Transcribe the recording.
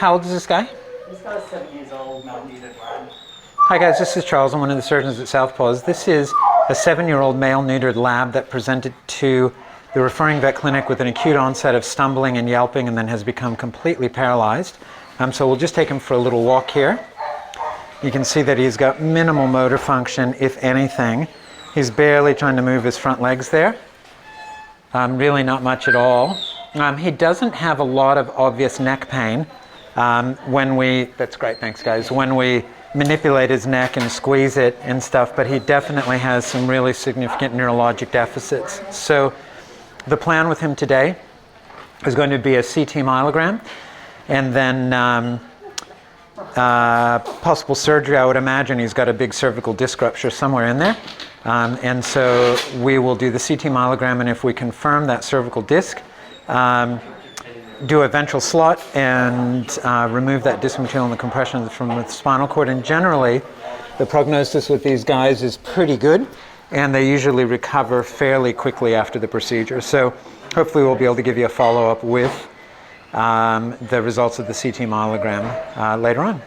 How old is this guy? This guy's 7 years old, mal-needed lab. Hi guys, this is Charles. I'm one of the surgeons at Southpaws. This is a 7-year-old male neutered lab that presented to the referring vet clinic with an acute onset of stumbling and yelping and then has become completely paralyzed. So we'll just take him for a little walk here. You can see that he's got minimal motor function, if anything. He's barely trying to move his front legs there. Really not much at all. He doesn't have a lot of obvious neck pain that's great, thanks guys, when we manipulate his neck and squeeze it and stuff, but he definitely has some really significant neurologic deficits. So the plan with him today is going to be a CT myelogram and then possible surgery. I would imagine he's got a big cervical disc rupture somewhere in there. And so we will do the CT myelogram, and if we confirm that cervical disc, do a ventral slot and remove that disc material and the compression from the spinal cord. And generally, the prognosis with these guys is pretty good, and they usually recover fairly quickly after the procedure. So hopefully we'll be able to give you a follow-up with the results of the CT myelogram later on.